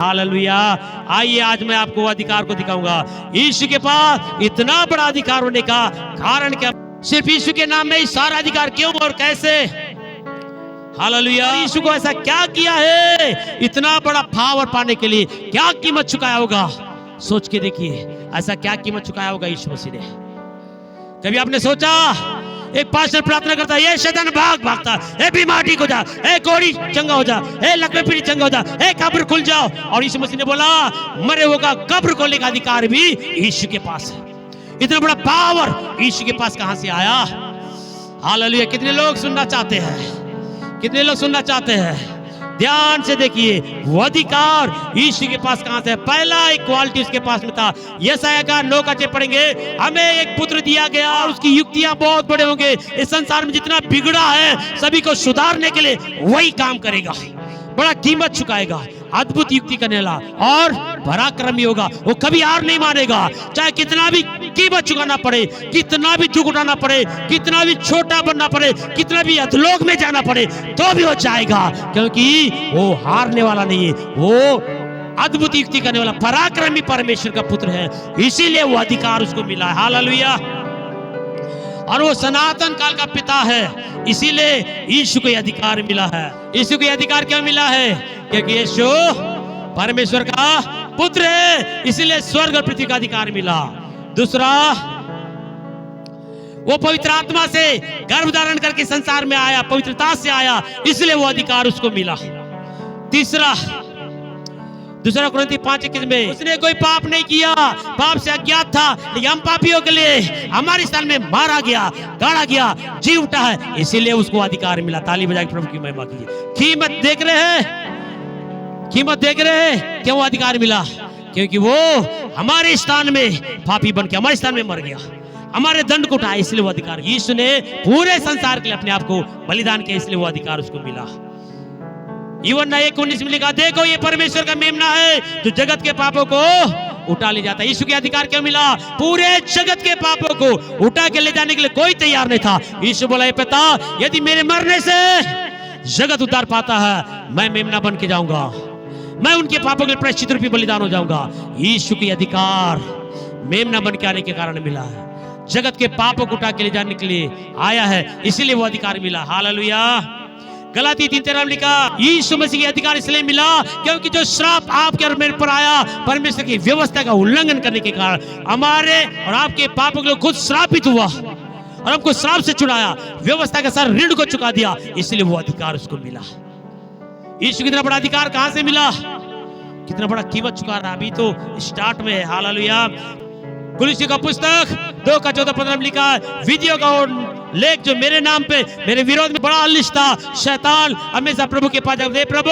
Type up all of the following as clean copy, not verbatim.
Hallelujah. आइए आज मैं आपको अधिकार को दिखाऊंगा। यीशु के पास इतना बड़ा अधिकार होने का कारण क्या? सिर्फ यीशु के नाम में ही सारा अधिकार क्यों और कैसे? हालेलुया। यीशु को ऐसा क्या किया है इतना बड़ा पावर पाने के लिए? क्या कीमत चुकाया होगा? सोच के देखिए, ऐसा क्या कीमत चुकाया होगा यीशु मसीह ने? कभी आपने सोचा? एक पास्टर प्रार्थना करता है, ये शैतान भागता, ए बीमारी को जा, ए कोड़ी चंगा हो जा, ए लकवे पीड़ी चंगा हो जा, ए कब्र खुल जाओ। और यीशु मसीह ने बोला, मरे होगा कब्र खोलने का अधिकार भी यीशु के पास है। इतना बड़ा पावर यीशु के पास कहां से आया? हालेलुया। कितने लोग सुनना चाहते हैं? कितने लोग सुनना चाहते हैं? ध्यान से देखिए, वो अधिकार यीशु के पास कहां से? पहला एक क्वालिटी उसके पास में था। यशायाह का 9 का पढ़ेंगे, हमें एक पुत्र दिया गया और उसकी युक्तियां बहुत बड़े होंगे। इस संसार में जितना बिगड़ा है सभी को सुधारने के लिए वही काम करेगा, बड़ा कीमत चुकाएगा, अद्भुत युक्ति करने वाला और पराक्रमी होगा। वो कभी हार नहीं मानेगा, चाहे कितना भी कीमत चुकाना पड़े, कितना भी दुख उठाना पड़े, कितना भी छोटा बनना पड़े, कितना भी अधलोक में जाना पड़े, तो भी वो जाएगा, क्योंकि वो हारने वाला नहीं है। वो अद्भुत युक्ति करने वाला पराक्रमी परमेश्वर का पुत्र है, इसीलिए वो अधिकार उसको मिला है। हालेलुया। और वो सनातन काल का पिता है, इसीलिए यीशु को यह अधिकार मिला है। यीशु को यह अधिकार क्यों मिला है? क्योंकि यीशु परमेश्वर का पुत्र है, इसीलिए स्वर्ग और पृथ्वी का अधिकार मिला। दूसरा, वो पवित्र आत्मा से गर्भ धारण करके संसार में आया, पवित्रता से आया, इसलिए वो अधिकार उसको मिला। तीसरा, 2 कुरिन्थी 5:21 में, उसने कोई पाप नहीं किया, पाप से अज्ञात था, लेकिन हम पापियों के लिए हमारे स्थान में मारा गया, गाड़ा गया, जी उठा है, इसीलिए उसको अधिकार मिला। ताली बजा के प्रभु की महिमा कीजिए। कीमत देख रहे हैं? कीमत देख रहे हैं? क्यों अधिकार मिला? क्योंकि वो हमारे स्थान में पापी बन के हमारे स्थान में मर गया, हमारे दंड को उठाया, इसलिए वो अधिकार। यीशु ने पूरे संसार के लिए अपने आप को बलिदान किया, इसलिए वो अधिकार उसको मिला। यूहन्ना 1:19 में लिखा, देखो ये परमेश्वर का मेमना है जो जगत के पापों को उठा ले जाता है। यीशु के अधिकार क्या मिला? पूरे जगत के पापों को उठा के ले जाने के लिए कोई तैयार नहीं था। यीशु बोला, ये पिता, यदि मेरे मरने से जगत उद्धार पाता है, मैं मेमना बन के जाऊंगा, मैं उनके पापों के लिए प्रायश्चित रूपी बलिदान हो जाऊंगा। यीशु के अधिकार मेमना बन के आने के कारण मिला है, जगत के पापों को उठा के ले जाने के लिए आया है, इसीलिए वो अधिकार मिला। हालेलुया। गलाती 3:13 में लिखा, यीशु मसीह के अधिकार इसलिए मिला क्योंकि जो श्राप आपके और मेरे पर आया, परमेश्वर की व्यवस्था का उल्लंघन करने के कारण हमारे और आपके पापों के लिए खुद श्रापित हुआ और हमको श्राप से छुड़ाया, व्यवस्था का सारा ऋण को चुका दिया, इसलिए वो अधिकार उसको मिला। यीशु कितना बड़ा अधिकार कहां से मिला? कितना बड़ा कीमत चुका रहा, अभी तो स्टार्ट में है। हालेलुया। कुलुस्सी का पुस्तक 2:14-15 में लिखा है, विधियों का लेख जो मेरे नाम पे मेरे विरोध में बड़ा लिस्ट था, शैतान हमेशा प्रभु के पास जाते, प्रभु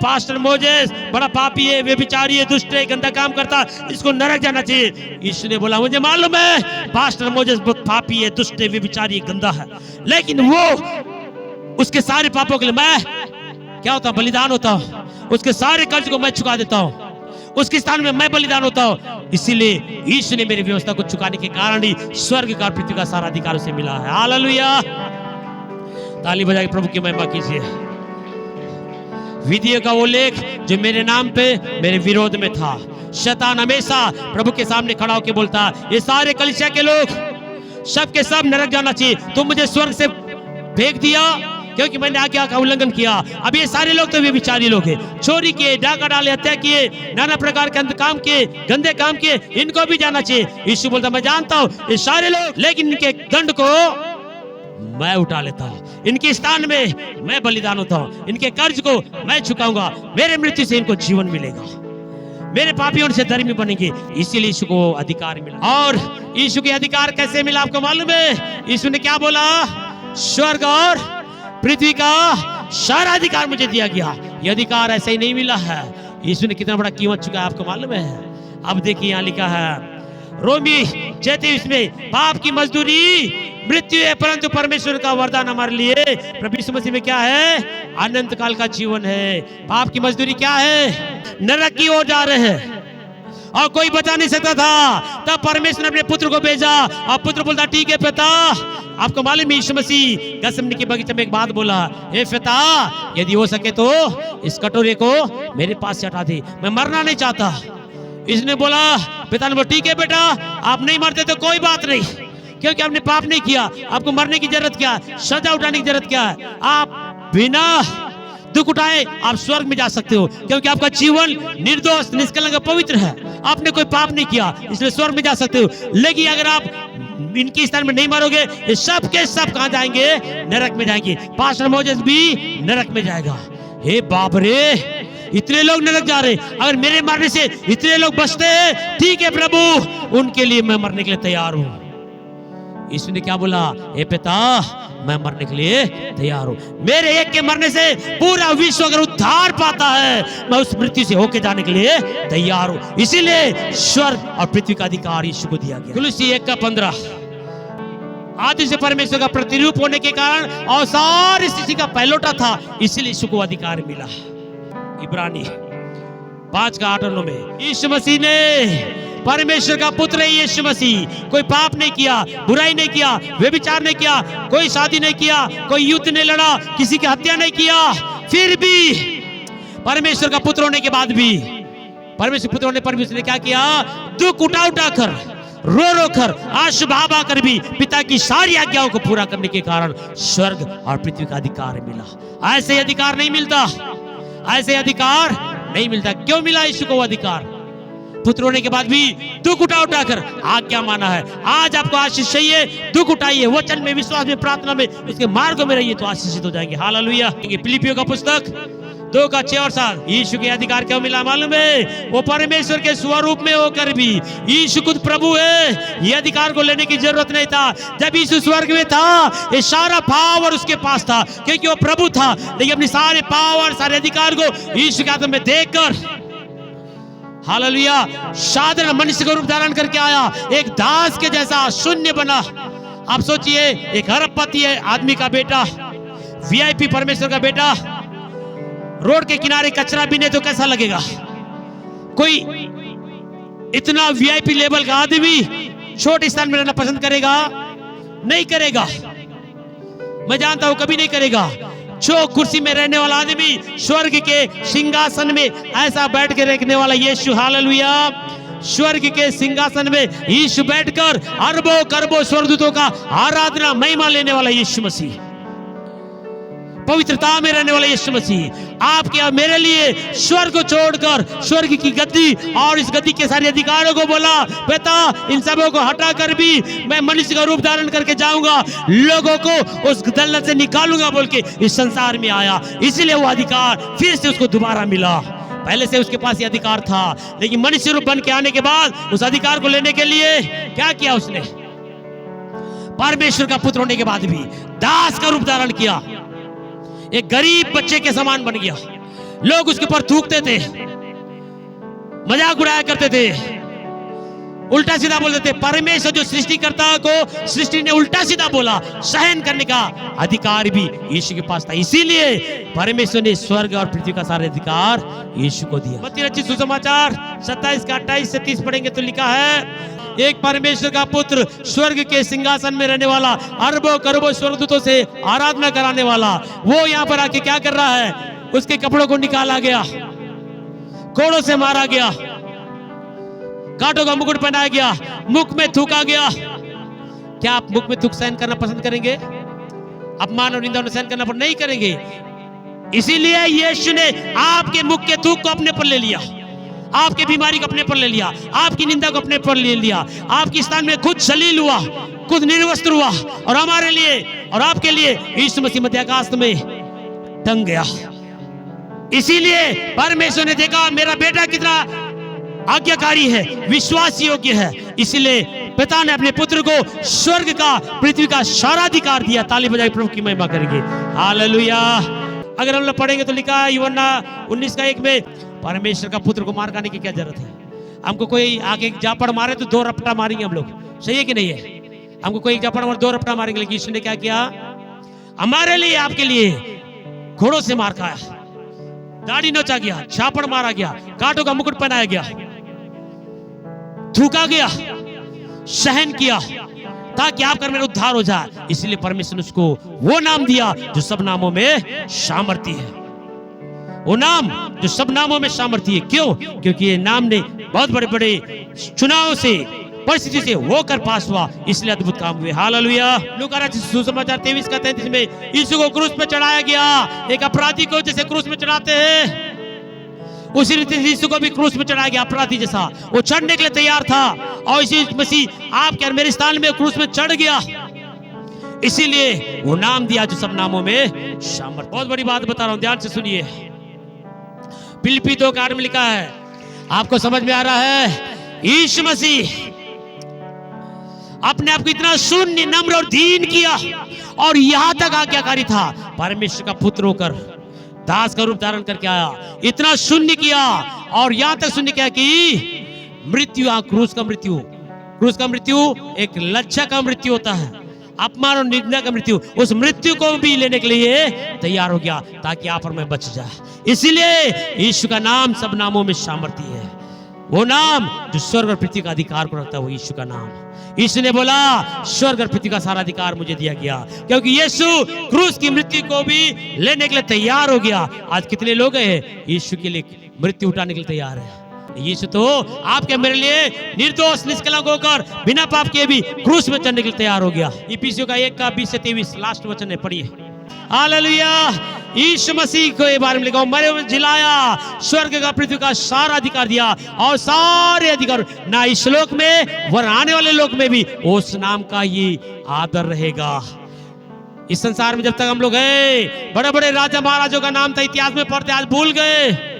पास्टर मोजेस बड़ा पापी है, व्यभिचारी है, दुष्ट है, गंदा काम करता, इसको नरक जाना चाहिए। यीशु ने बोला, मुझे मालूम है पास्टर मोजेस बहुत पापी है, दुष्ट है, व्यभिचारी, गंदा है, लेकिन वो उसके सारे पापों के लिए मैं क्या होता? बलिदान होता हूं, उसके सारे कर्ज को मैं चुका देता हूं, उसके स्थान में मैं बलिदान होता हूं। इसीलिए यीशु ने मेरी व्यवस्था को चुकाने के कारण ही स्वर्ग का पृथ्वी का सारा अधिकार उसे मिला है। हालेलुया। ताली बजा के प्रभु की महिमा कीजिए। विधियों का वो लेख जो मेरे नाम पे मेरे विरोध में था, शैतान हमेशा प्रभु के सामने खड़ा होकर बोलता, ये सारे कलीसिया के लोग सब के सब नरक जाना चाहिए, तुम मुझे स्वर्ग से फेंक दिया क्योंकि मैंने आज्ञा का उल्लंघन किया। अब ये सारे लोग तो व्यभिचारी लोग हैं, चोरी किए, डाका डाले, हत्या किए, नाना प्रकार के काम किए, गंदे काम किए, इनको भी जाना चाहिए। यीशु बोलता, मैं जानता हूं ये सारे लोग, लेकिन इनके दंड को मैं उठा लेता हूं, इनके स्थान में मैं बलिदान होता हूं, इनके कर्ज को मैं चुकाऊंगा, मेरे मृत्यु से इनको जीवन मिलेगा, मेरे पापियों से धर्मी बनेंगे, इसीलिए यीशु को अधिकार मिला। और यीशु के अधिकार कैसे मिला आपको मालूम है? यीशु ने क्या बोला? स्वर्ग और पृथ्वी का सारा अधिकार मुझे दिया गया। यह अधिकार ऐसे ही नहीं मिला है, यीशु ने कितना बड़ा कीमत चुका है आपको मालूम है? अब देखिए यहाँ लिखा है रोमी 6:23 में, पाप की मजदूरी मृत्यु है, परंतु परमेश्वर का वरदान हमारे लिए प्रभु यीशु मसीह में क्या है? अनंत काल का जीवन है। पाप की मजदूरी क्या है? नरक की ओर जा रहे हैं और कोई बचा नहीं सकता था, तब परमेश्वर ने अपने पुत्र को भेजा और पुत्र बोलता, ठीक है पिता, आपको मालूम है यीशु मसीह गसमनी के बगीचे में एक बात बोला, हे पिता यदि हो सके तो इस कटोरे को मेरे पास से हटा दे, मैं मरना नहीं चाहता। इसने बोला, पिता ने बोला ठीक है बेटा, आप नहीं मरते तो कोई बात नहीं, क्योंकि आपने पाप नहीं किया, आपको मरने की जरूरत क्या है, सजा उठाने की जरूरत क्या है। आप बिना दुख उठाए आप स्वर्ग में जा सकते हो, क्योंकि आपका जीवन निर्दोष निष्कलंक पवित्र है, आपने कोई पाप नहीं किया, इसलिए स्वर्ग में जा सकते हो। लेकिन अगर आप इनकी स्थान में नहीं मारोगे, ये सब के सब कहां जाएंगे, नरक में जाएंगे। पास्टर मोजेस भी नरक में जाएगा। हे बाप रे, इतने लोग नरक जा रहे, अगर मेरे मरने से इतने लोग बचते हैं, ठीक है प्रभु, उनके लिए मैं मरने के लिए तैयार हूं। इसने क्या बोला, हे पिता मैं मरने के लिए तैयार हूं, मेरे एक के मरने से पूरा विश्व अगर उद्धार पाता है, मैं उस मृत्यु से होके जाने के लिए तैयार हूं। इसीलिए स्वर्ग और पृथ्वी का अधिकार यीशु को दिया गया। कुलुसी 1:15, आदि से परमेश्वर का प्रतिरूप होने के कारण और सारी सृष्टि का पहलौठा था, इसीलिए यीशु को अधिकार मिला। इब्रानी 5:8 में यीशु मसीह ने, परमेश्वर का पुत्र है यीशु मसीह, कोई पाप नहीं किया, बुराई नहीं किया, व्यभिचार नहीं किया, कोई शादी नहीं किया, कोई युद्ध नहीं लड़ा, किसी की हत्या नहीं किया, फिर भी परमेश्वर का पुत्र होने के बाद भी, परमेश्वर पुत्र होने पर भी उसने क्या किया, दुख उठा उठा कर, रो रो कर, आंसू बहा बहा कर भी पिता की सारी आज्ञाओं को पूरा करने के कारण स्वर्ग और पृथ्वी का अधिकार मिला। ऐसे अधिकार नहीं मिलता, ऐसे अधिकार नहीं मिलता। क्यों मिला यीशु को वो अधिकार? पुत्र होने के बाद भी दुख उठा उठा कर आज्ञा माना है। आज आपको आशीष चाहिए, दुख उठाइए, वचन में, विश्वास में, प्रार्थना में, उसके मार्ग में रहिए तो आशीषित हो जाएंगे। हालेलुया। फिलिपियों का पुस्तक 2:6-7, यीशु के अधिकार क्यों मिला मालूम है? वो परमेश्वर के स्वरूप में होकर भी यीशु खुद प्रभु है, ये अधिकार को लेने की जरूरत नहीं था। जब यीशु स्वर्ग में था, ये सारा पावर उसके पास था, क्योंकि वो प्रभु था। लेकिन अपने सारे पावर, सारे अधिकार को यीशु के हाथ में देकर, हालेलुया, साधारण मनुष्य का रूप धारण करके आया, एक दास के जैसा शून्य बना। आप सोचिए, एक अरबपति है आदमी का बेटा, वीआईपी परमेश्वर का बेटा, रोड के किनारे कचरा बीने तो कैसा लगेगा? कोई इतना वीआईपी लेवल का आदमी छोटे स्थान में रहना पसंद करेगा? नहीं करेगा। मैं जानता हूं कभी नहीं करेगा। जो कुर्सी में रहने वाला आदमी, स्वर्ग के सिंहासन में ऐसा बैठ के रहने वाला यीशु, हालेलुया, स्वर्ग के सिंहासन में यीशु बैठकर अरबों करोड़ों स्वर्गदूतों का आराधना महिमा लेने वाला यीशु मसीह, पवित्रता में रहने वाला यीशु मसीह आपके और मेरे लिए स्वर्ग को छोड़कर स्वर्ग की गद्दी और इस गद्दी के सारे अधिकारों को बोला, पिता इन सबों को हटाकर भी मैं मनुष्य का रूप धारण करके जाऊंगा, लोगों को उस दलदल से निकालूंगा बोल के इस संसार में आया। इसीलिए वो अधिकार फिर से उसको दोबारा मिला। पहले से उसके पास ये अधिकार था, लेकिन मनुष्य रूप बन के आने के बाद उस अधिकार को लेने के लिए क्या किया उसने? परमेश्वर का पुत्र होने के बाद भी दास का रूप धारण किया, एक गरीब बच्चे के समान बन गया। लोग उसके ऊपर थूकते थे, मजाक उड़ाया करते थे, उल्टा सीधा बोलते थे। परमेश्वर जो सृष्टिकर्ता को सृष्टि ने उल्टा सीधा बोला, सहन करने का अधिकार भी यीशु के पास था। इसीलिए परमेश्वर ने स्वर्ग और पृथ्वी का सारे अधिकार यीशु को दिया। मत्ती रचित सुसमाचार 27:28-30 पढ़ेंगे तो लिखा है, एक परमेश्वर का पुत्र स्वर्ग के सिंहासन में रहने वाला, अरबों करोड़ों स्वर्गदूतों से आराधना कराने वाला, वो यहाँ पर आके क्या कर रहा है? उसके कपड़ों को निकाला गया, कोड़ों से मारा गया, कांटों का मुकुट पहनाया गया, मुख में थूका गया। क्या आप मुख में थूक सहन करना पसंद करेंगे? अपमान और निंदा सहन करना नहीं करेंगे। इसीलिए यीशु ने आपके मुख के थूक को अपने पर ले लिया, आपकी बीमारी को अपने पर ले लिया, आपकी निंदा को अपने पर ले लिया, आपके स्थान में खुद जलील हुआ, खुद निर्वस्त्र हुआ, और हमारे लिए और आपके लिए यीशु मसीह मध्य आकाश में टंग गया। इसीलिए परमेश्वर ने देखा मेरा बेटा कितना आज्ञाकारी है, विश्वास योग्य है, इसीलिए पिता ने अपने पुत्र को स्वर्ग का, पृथ्वी का सारा अधिकार दिया। ताली बजाई प्रभु की महिमा करेंगे। हालेलुया। अगर हम लोग पढ़ेंगे तो लिखा है यूहन्ना 19:1 में, परमेश्वर का पुत्र को मार खाने की क्या जरूरत है? हमको कोई आगे जापड़ मारे तो 2 रपटा मारेंगे हम लोग, सही है कि नहीं है? हमको कोई जापड़ मारे 2 रपटा मारेंगे, लेकिन यीशु ने क्या किया? हमारे लिए, आपके लिए घोड़ों से मार खाया, दाढ़ी नोचा गया, छापड़ मारा गया, कांटों का मुकुट पहनाया गया, थूका गया, सहन किया, ताकि आपका मेरा उद्धार हो जाए। इसलिए परमेश्वर ने उसको वो नाम दिया जो सब नामों में सामर्थी है। वो नाम जो सब नामों में सामर्थी है। क्यों? क्योंकि ये नाम ने बहुत बड़े बड़े चुनाव से, परिस्थिति से होकर पास हुआ, इसलिए अद्भुत काम हुए। हालेलुया। लूका रचित सुसमाचार 23:33 में यीशु को क्रूस पे चढ़ाया गया। एक अपराधी को जैसे क्रूस में चढ़ाते हैं, उसी रीति यीशु को भी क्रूस में चढ़ाया गया। अपराधी जैसा वो चढ़ने के लिए तैयार था, और इसी मसीह आपके और मेरे स्थान में क्रूस में चढ़ गया। इसीलिए वो नाम दिया जो सब नामों में सामर्थ्य। बहुत बड़ी बात बता रहा हूं, ध्यान से सुनिए। फिलिप्पी 2:8 में लिखा है, आपको समझ में आ रहा है? यीशु मसीह अपने आप को इतना शून्य, नम्र और दीन किया, और यहां तक आज्ञाकारी था, परमेश्वर का पुत्र होकर दास का रूप धारण करके आया। इतना शून्य किया, और यहां तक शून्य किया कि मृत्यु, क्रूस का मृत्यु एक लज्जा का मृत्यु होता है, अपमान और निंदा का मृत्यु। उस मृत्यु को भी लेने के लिए तैयार हो गया, ताकि आप और मैं बच जाए। इसीलिए यीशु का नाम सब नामों में सामर्थी है। वो नाम जो स्वर्ग और पृथ्वी का अधिकार को रखता है, वो यीशु का नाम। यीशु ने बोला, स्वर्ग और पृथ्वी का सारा अधिकार मुझे दिया गया, क्योंकि यीशु क्रूस की मृत्यु को भी लेने के लिए तैयार हो गया। आज कितने लोग हैं यीशु के लिए मृत्यु उठाने के लिए तैयार है? यीशु तो आपके मेरे लिए निर्दोष, निष्कलंक होकर बिना पाप किए भी क्रूस में चढ़ने के लिए तैयार हो गया। इफिसियों का 1:20-23 लास्ट वचन है, पढ़िए। हालेलुया। यीशु मसीह को ये बारे में लिखा, मरे हुए जिलाया, स्वर्ग का पृथ्वी का सारा अधिकार दिया, और सारे अधिकार ना इस लोक में वर आने वाले लोक में भी उस नाम का ये आदर रहेगा। इस संसार में जब तक हम लोग हैं, बड़े बड़े राजा महाराजों का नाम था, इतिहास में पढ़ते, आज भूल गए।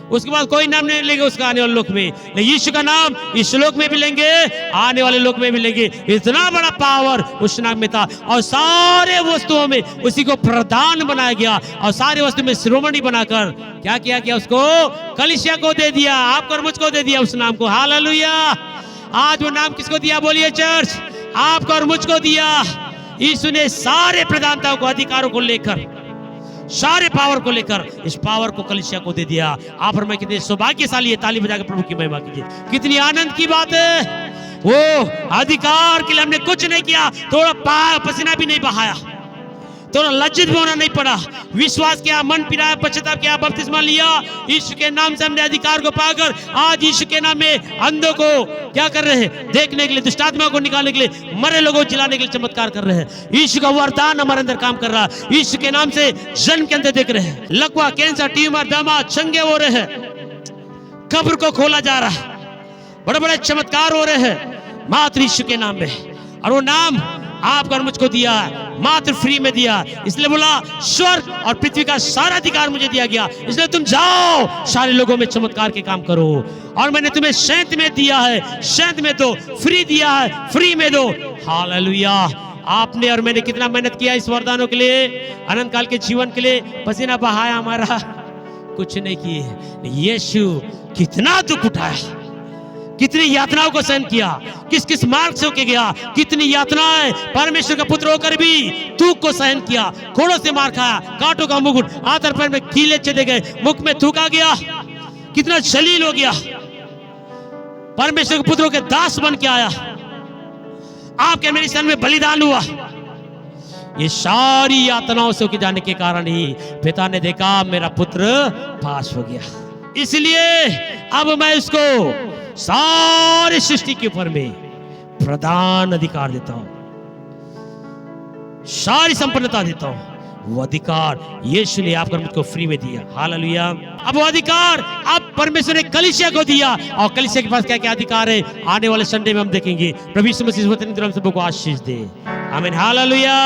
उसके बाद कोई नाम नहीं लेंगे उसका आने वाले लोक में, लेकिन यीशु का नाम इस लोक में भी लेंगे, आने वाले लोक में भी लेंगे। इतना बड़ा पावर उस नाम में था, और सारे वस्तुओं में उसी को प्रधान बनाया गया, और सारे वस्तु में शिरोमणि बनाकर क्या किया गया? उसको कलीसिया को दे दिया, आपको और मुझको दे दिया उस नाम को। हालेलुया। आज वो नाम किसको दिया? बोलिए चर्च, आपको और मुझको दिया। यीशु ने सारे प्रधानताओं को, अधिकारों को लेकर, सारे पावर को लेकर इस पावर को कलीसिया को दे दिया। आप और मैं कितने सौभाग्यशाली है। ताली बजाकर प्रभु की महिमा कीजिए। कितनी आनंद की बात है। वो अधिकार के लिए हमने कुछ नहीं किया, थोड़ा पसीना भी नहीं बहाया, थोड़ा लज्जित भी होना नहीं पड़ा। विश्वास किया, मन पिराया, पश्चाताप किया, बपतिस्मा लिया। यीशु के नाम से हमने अधिकार को पाकर आज यीशु के नाम में अंधों को क्या कर रहे हैं? देखने के लिए, दुष्टात्मा को निकालने के लिए, मरे लोगों को जिलाने के लिए चमत्कार कर रहे हैं। यीशु का वरदान हमारे अंदर काम कर रहा है। यीशु के नाम से जन्म के अंदर देख रहे हैं, लकवा, कैंसर, ट्यूमर, दमा, चंगे हो रहे हैं, कब्र को खोला जा रहा है, बड़े बड़े चमत्कार हो रहे हैं मात्र यीशु के नाम में। और वो नाम आपको और मुझको दिया है, मात्र फ्री में दिया। इसलिए बोला, स्वर्ग और पृथ्वी का सारा अधिकार मुझे दिया गया, इसलिए तुम जाओ, सारे लोगों में चमत्कार के काम करो। और मैंने तुम्हें शैंत में दिया है, शैंत में दो, फ्री दिया है, फ्री में दो। हालेलुया। आपने और मैंने कितना मेहनत किया इस वरदानों के लिए, अनंत काल के जीवन के लिए, पसीना बहाया हमारा? कुछ नहीं किए। यीशु कितना दुख उठाया, कितनी यातनाओं को सहन किया, किस किस मार्ग से होके गया, कितनी यातनाएं, परमेश्वर का पुत्र होकर भी थूक को सहन किया, घोड़ों से मार खाया, कांटों का मुकुट, हाथ और पैर में कीले चले गए, मुख में थूका गया, कितना जलील हो गया, परमेश्वर के पुत्रों के दास बन के आया, आपके मेरे स्थान में बलिदान हुआ। ये सारी यातनाओं से होके जाने के कारण ही पिता ने देखा मेरा पुत्र पास हो गया, इसलिए अब मैं उसको सारी सृष्टि के ऊपर में प्रधान अधिकार देता हूं, सारी संपन्नता देता हूं। वो अधिकार यीशु ने आपको मुझको फ्री में दिया। हालेलुया। अब वो अधिकार अब परमेश्वर ने कलीसिया को दिया, और कलीसिया के पास क्या क्या अधिकार है आने वाले संडे में हम देखेंगे। प्रभु यीशु मसीह सबको आशीष दे। आमीन। हालेलुया।